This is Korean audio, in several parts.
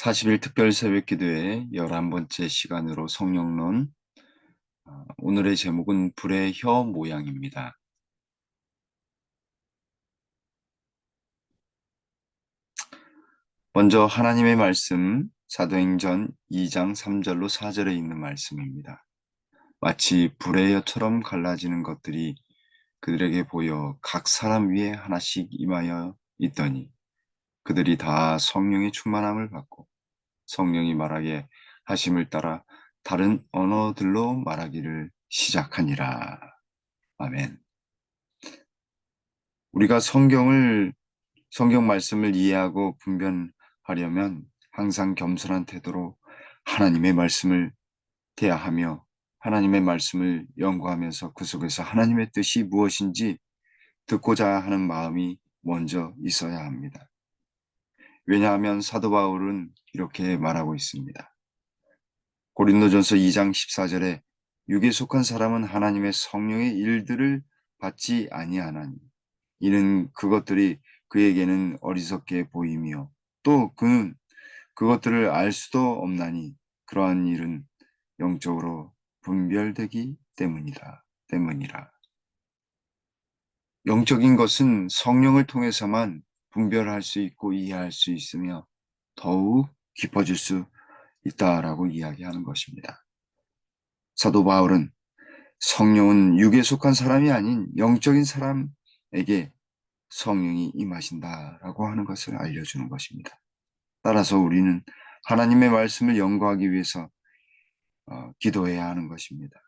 40일 특별 새벽 기도의 11번째 시간으로 성령론. 오늘의 제목은 불의 혀 모양입니다. 먼저 하나님의 말씀, 사도행전 2장 3절로 4절에 있는 말씀입니다. 마치 불의 혀처럼 갈라지는 것들이 그들에게 보여 각 사람 위에 하나씩 임하여 있더니 그들이 다 성령의 충만함을 받고 성령이 말하게 하심을 따라 다른 언어들로 말하기를 시작하니라. 아멘. 우리가 성경 말씀을 이해하고 분별하려면 항상 겸손한 태도로 하나님의 말씀을 대하하며 하나님의 말씀을 연구하면서 그 속에서 하나님의 뜻이 무엇인지 듣고자 하는 마음이 먼저 있어야 합니다. 왜냐하면 사도 바울은 이렇게 말하고 있습니다. 고린도전서 2장 14절에 육에 속한 사람은 하나님의 성령의 일들을 받지 아니하나니 이는 그것들이 그에게는 어리석게 보이며 또 그는 그것들을 알 수도 없나니 그러한 일은 영적으로 분별되기 때문이라. 영적인 것은 성령을 통해서만 분별할 수 있고 이해할 수 있으며 더욱 깊어질 수 있다라고 이야기하는 것입니다. 사도 바울은 성령은 육에 속한 사람이 아닌 영적인 사람에게 성령이 임하신다라고 하는 것을 알려주는 것입니다. 따라서 우리는 하나님의 말씀을 연구하기 위해서 기도해야 하는 것입니다.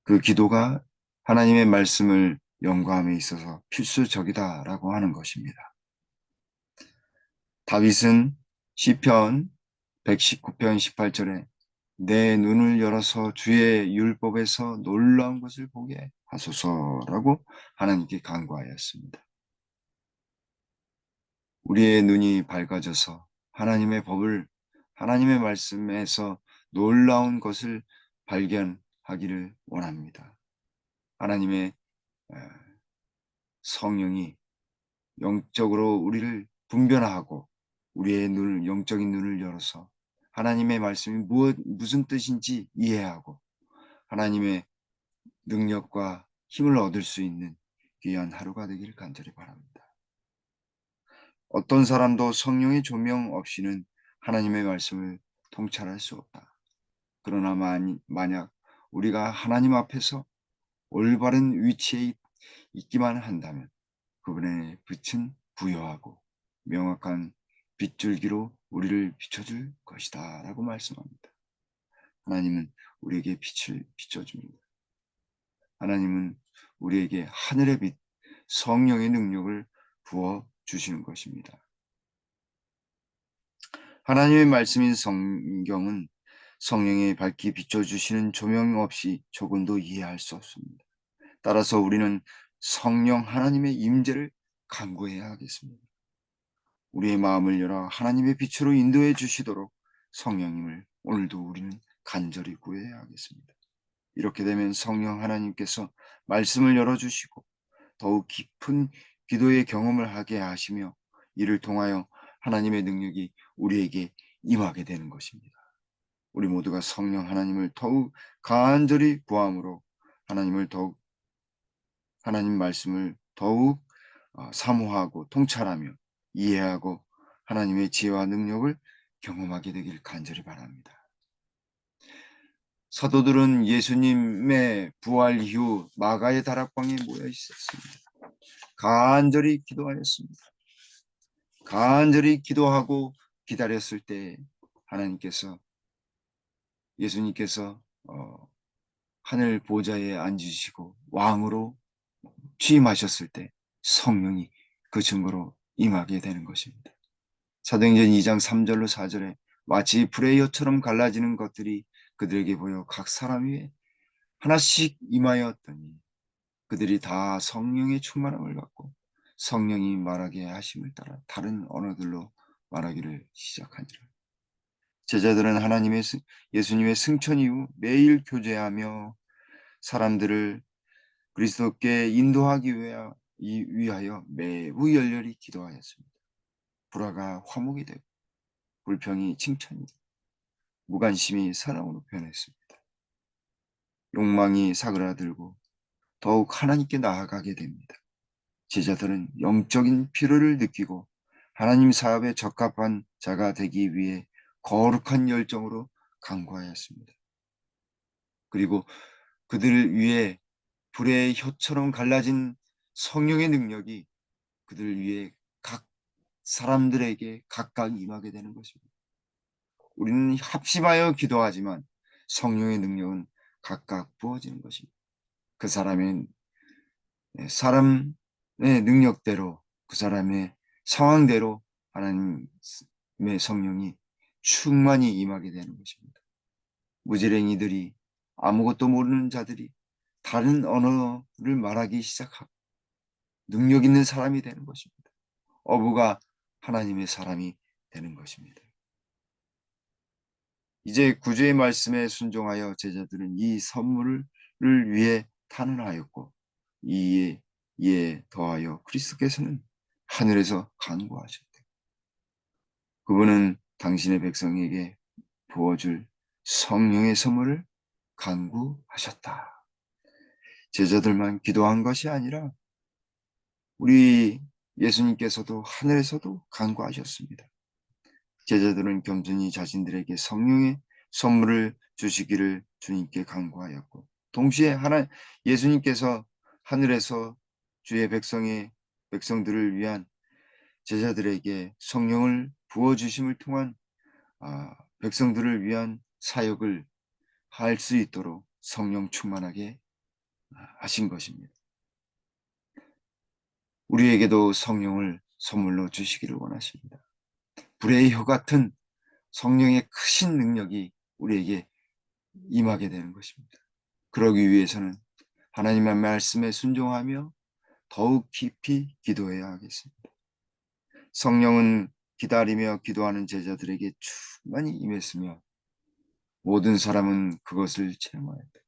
그 기도가 하나님의 말씀을 연구함에 있어서 필수적이다라고 하는 것입니다. 다윗은 시편 119편 18절에 내 눈을 열어서 주의 율법에서 놀라운 것을 보게 하소서라고 하나님께 간구하였습니다. 우리의 눈이 밝아져서 하나님의 말씀에서 놀라운 것을 발견하기를 원합니다. 하나님의 성령이 영적으로 우리를 분별하고 우리의 영적인 눈을 열어서 하나님의 말씀이 무슨 뜻인지 이해하고 하나님의 능력과 힘을 얻을 수 있는 귀한 하루가 되기를 간절히 바랍니다. 어떤 사람도 성령의 조명 없이는 하나님의 말씀을 통찰할 수 없다. 그러나 만약 우리가 하나님 앞에서 올바른 위치에 있기만 한다면 그분의 빛은 부여하고 명확한 빗줄기로 우리를 비춰줄 것이다 라고 말씀합니다. 하나님은 우리에게 빛을 비춰줍니다. 하나님은 우리에게 하늘의 빛, 성령의 능력을 부어 주시는 것입니다. 하나님의 말씀인 성경은 성령이 밝히 비춰주시는 조명 없이 조금도 이해할 수 없습니다. 따라서 우리는 성령 하나님의 임재를 간구해야 하겠습니다. 우리의 마음을 열어 하나님의 빛으로 인도해 주시도록 성령님을 오늘도 우리는 간절히 구해야 하겠습니다. 이렇게 되면 성령 하나님께서 말씀을 열어주시고 더욱 깊은 기도의 경험을 하게 하시며 이를 통하여 하나님의 능력이 우리에게 임하게 되는 것입니다. 우리 모두가 성령 하나님을 더욱 간절히 구함으로 하나님 말씀을 더욱 사모하고 통찰하며 이해하고 하나님의 지혜와 능력을 경험하게 되길 간절히 바랍니다. 사도들은 예수님의 부활 이후 마가의 다락방에 모여 있었습니다. 간절히 기도하였습니다. 간절히 기도하고 기다렸을 때 예수님께서 하늘 보좌에 앉으시고 왕으로 취임하셨을 때 성령이 그 증거로 임하게 되는 것입니다. 사도행전 2장 3절로 4절에 마치 불의 혀처럼 갈라지는 것들이 그들에게 보여 각 사람 위에 하나씩 임하였더니 그들이 다 성령의 충만함을 받고 성령이 말하게 하심을 따라 다른 언어들로 말하기를 시작하니라. 제자들은 예수님의 승천 이후 매일 교제하며 사람들을 그리스도께 인도하기 위하여 매우 열렬히 기도하였습니다. 불화가 화목이 되고 불평이 칭찬이, 무관심이 사랑으로 변했습니다. 욕망이 사그라들고 더욱 하나님께 나아가게 됩니다. 제자들은 영적인 필요를 느끼고 하나님 사업에 적합한 자가 되기 위해 거룩한 열정으로 간구하였습니다. 그리고 그들 위에 불의 혀처럼 갈라진 성령의 능력이 그들 위에 각 사람들에게 각각 임하게 되는 것입니다. 우리는 합심하여 기도하지만 성령의 능력은 각각 부어지는 것입니다. 그 사람의 능력대로, 그 사람의 상황대로 하나님의 성령이 충만히 임하게 되는 것입니다. 무지랭이들이, 아무것도 모르는 자들이 다른 언어를 말하기 시작하고 능력 있는 사람이 되는 것입니다. 어부가 하나님의 사람이 되는 것입니다. 이제 구주의 말씀에 순종하여 제자들은 이 선물을 위해 탄원하였고, 이에 더하여 그리스도께서는 하늘에서 간구하셨다. 그분은 당신의 백성에게 부어줄 성령의 선물을 간구하셨다. 제자들만 기도한 것이 아니라 우리 예수님께서도 하늘에서도 간구하셨습니다. 제자들은 겸손히 자신들에게 성령의 선물을 주시기를 주님께 간구하였고, 동시에 예수님께서 하늘에서 주의 백성들을 위한 제자들에게 성령을 부어주심을 통한 백성들을 위한 사역을 할 수 있도록 성령 충만하게 하신 것입니다. 우리에게도 성령을 선물로 주시기를 원하십니다. 불의 혀 같은 성령의 크신 능력이 우리에게 임하게 되는 것입니다. 그러기 위해서는 하나님의 말씀에 순종하며 더욱 깊이 기도해야 하겠습니다. 성령은 기다리며 기도하는 제자들에게 충만히 임했으며 모든 사람은 그것을 체험하였다.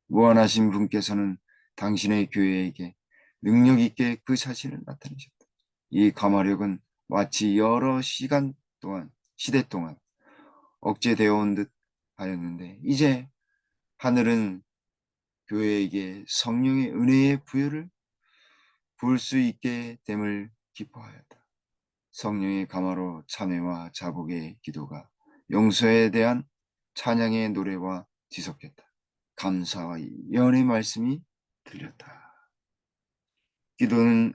무한하신 분께서는 당신의 교회에게 능력 있게 그 자신을 나타내셨다. 이 가마력은 마치 여러 시대 동안 억제되어 온 듯 하였는데, 이제 하늘은 교회에게 성령의 은혜의 부여를 부을 수 있게 됨을 기뻐하였다. 성령의 가마로 참회와 자복의 기도가 용서에 대한 찬양의 노래와 지속했다. 감사와 연의 말씀이 들렸다. 기도는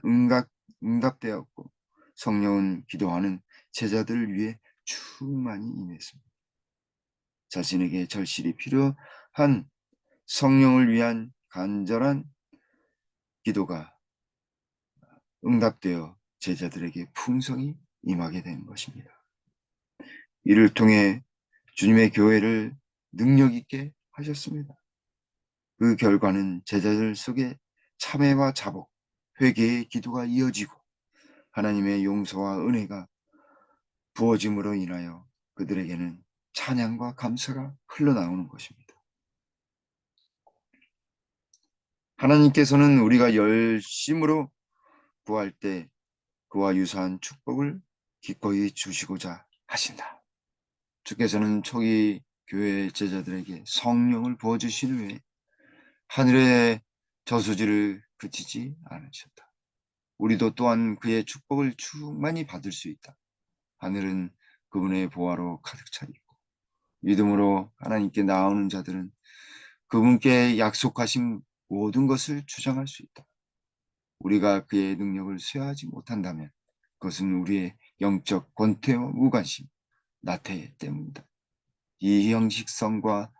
응답되었고 성령은 기도하는 제자들을 위해 충만히 임했습니다. 자신에게 절실히 필요한 성령을 위한 간절한 기도가 응답되어 제자들에게 풍성히 임하게 된 것입니다. 이를 통해 주님의 교회를 능력 있게 하셨습니다. 그 결과는 제자들 속에 참회와 자복, 회개의 기도가 이어지고 하나님의 용서와 은혜가 부어짐으로 인하여 그들에게는 찬양과 감사가 흘러나오는 것입니다. 하나님께서는 우리가 열심으로 구할 때 그와 유사한 축복을 기꺼이 주시고자 하신다. 주께서는 초기 교회 제자들에게 성령을 부어주신 후에 하늘의 저수지를 그치지 않으셨다. 우리도 또한 그의 축복을 충만히 받을 수 있다. 하늘은 그분의 보화로 가득 차 있고 믿음으로 하나님께 나오는 자들은 그분께 약속하신 모든 것을 주장할 수 있다. 우리가 그의 능력을 쇠하지 못한다면 그것은 우리의 영적 권태와 무관심, 나태 때문이다. 이 형식성과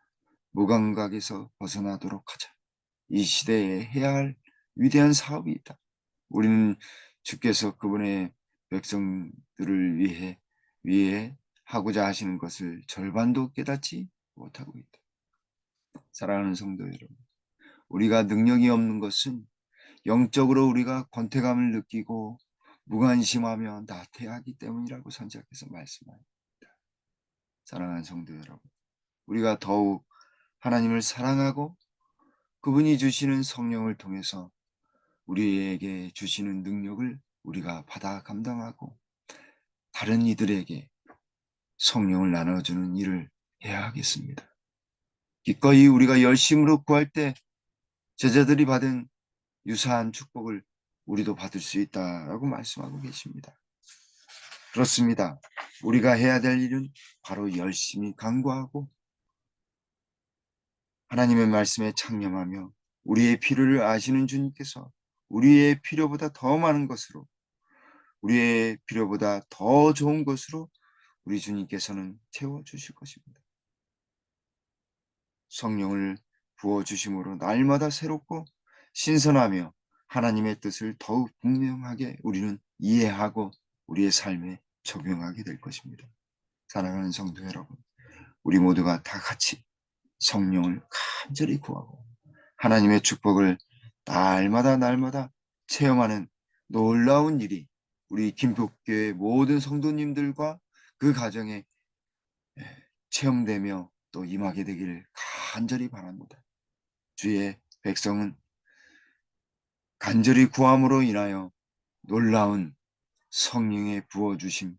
무감각에서 벗어나도록 하자. 이 시대에 해야 할 위대한 사업이 있다. 우리는 주께서 그분의 백성들을 위해 하고자 하시는 것을 절반도 깨닫지 못하고 있다. 사랑하는 성도 여러분, 우리가 능력이 없는 것은 영적으로 우리가 권태감을 느끼고 무관심하며 나태하기 때문이라고 선지자께서 말씀합니다. 사랑하는 성도 여러분, 우리가 더욱 하나님을 사랑하고 그분이 주시는 성령을 통해서 우리에게 주시는 능력을 우리가 받아 감당하고 다른 이들에게 성령을 나눠주는 일을 해야 하겠습니다. 기꺼이 우리가 열심으로 구할 때 제자들이 받은 유사한 축복을 우리도 받을 수 있다라고 말씀하고 계십니다. 그렇습니다. 우리가 해야 될 일은 바로 열심히 간구하고 하나님의 말씀에 창념하며 우리의 필요를 아시는 주님께서 우리의 필요보다 더 많은 것으로, 우리의 필요보다 더 좋은 것으로 우리 주님께서는 채워주실 것입니다. 성령을 부어주심으로 날마다 새롭고 신선하며 하나님의 뜻을 더욱 분명하게 우리는 이해하고 우리의 삶에 적용하게 될 것입니다. 사랑하는 성도 여러분, 우리 모두가 다 같이 성령을 간절히 구하고 하나님의 축복을 날마다 체험하는 놀라운 일이 우리 김포교회 모든 성도님들과 그 가정에 체험되며 또 임하게 되기를 간절히 바랍니다. 주의 백성은 간절히 구함으로 인하여 놀라운 성령의 부어주심,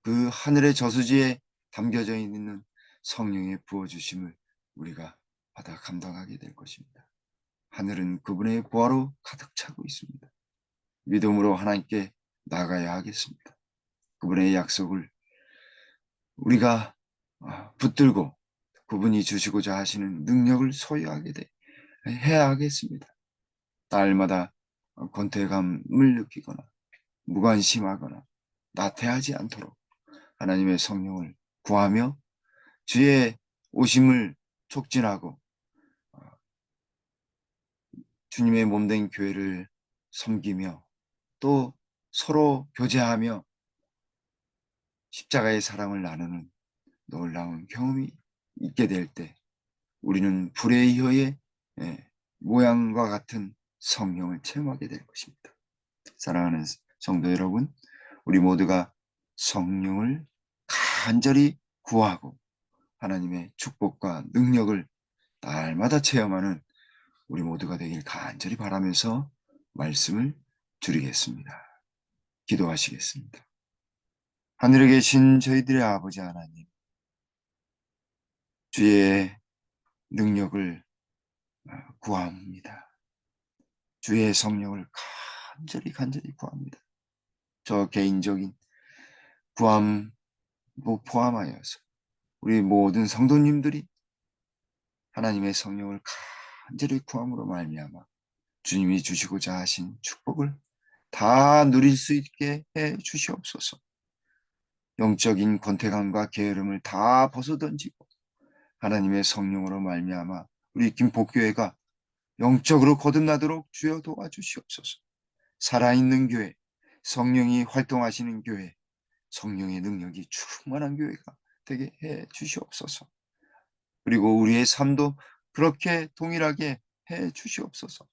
그 하늘의 저수지에 담겨져 있는 성령의 부어주심을 우리가 받아 감당하게 될 것입니다. 하늘은 그분의 보화로 가득 차고 있습니다. 믿음으로 하나님께 나가야 하겠습니다. 그분의 약속을 우리가 붙들고 그분이 주시고자 하시는 능력을 소유하게 해야 하겠습니다. 날마다 권태감을 느끼거나 무관심하거나 나태하지 않도록 하나님의 성령을 구하며 주의 오심을 촉진하고 주님의 몸된 교회를 섬기며 또 서로 교제하며 십자가의 사랑을 나누는 놀라운 경험이 있게 될 때 우리는 불의 혀의 모양과 같은 성령을 체험하게 될 것입니다. 사랑하는 성도 여러분, 우리 모두가 성령을 간절히 구하고 하나님의 축복과 능력을 날마다 체험하는 우리 모두가 되길 간절히 바라면서 말씀을 드리겠습니다. 기도하시겠습니다. 하늘에 계신 저희들의 아버지 하나님, 주의 능력을 구합니다. 주의 성령을 간절히 구합니다. 저 개인적인 구함도 포함하여서 우리 모든 성도님들이 하나님의 성령을 간절히 구함으로 말미암아 주님이 주시고자 하신 축복을 다 누릴 수 있게 해 주시옵소서. 영적인 권태감과 게으름을 다 벗어던지고 하나님의 성령으로 말미암아 우리 김포교회가 영적으로 거듭나도록 주여 도와주시옵소서. 살아있는 교회, 성령이 활동하시는 교회, 성령의 능력이 충만한 교회가 되게 해 주시옵소서. 그리고 우리의 삶도 그렇게 동일하게 해 주시옵소서.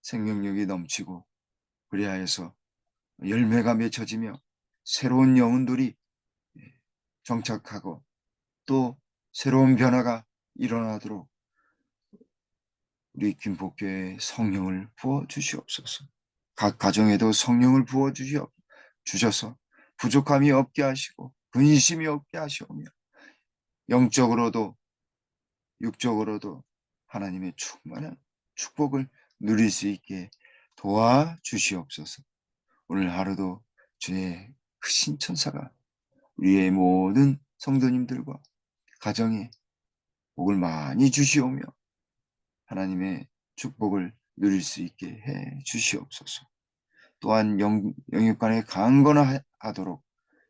생명력이 넘치고 그리하여서 열매가 맺혀지며 새로운 영혼들이 정착하고 또 새로운 변화가 일어나도록 우리 김포교회에 성령을 부어 주시옵소서. 각 가정에도 성령을 부어 주셔서 부족함이 없게 하시고 근심이 없게 하시오며 영적으로도 육적으로도 하나님의 충만한 축복을 누릴 수 있게 도와주시옵소서. 오늘 하루도 주의 크신 천사가 우리의 모든 성도님들과 가정에 복을 많이 주시오며 하나님의 축복을 누릴 수 있게 해 주시옵소서. 또한 영육간에 강건하도록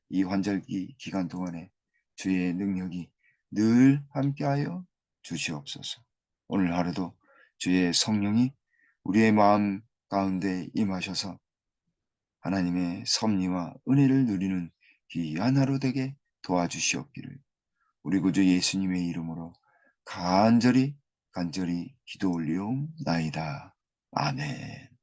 이 환절기 기간 동안에 주의 능력이 늘 함께하여 주시옵소서. 오늘 하루도 주의 성령이 우리의 마음 가운데 임하셔서 하나님의 섭리와 은혜를 누리는 귀한 하루 되게 도와주시옵기를 우리 구주 예수님의 이름으로 간절히 기도 올리옵나이다. 아멘.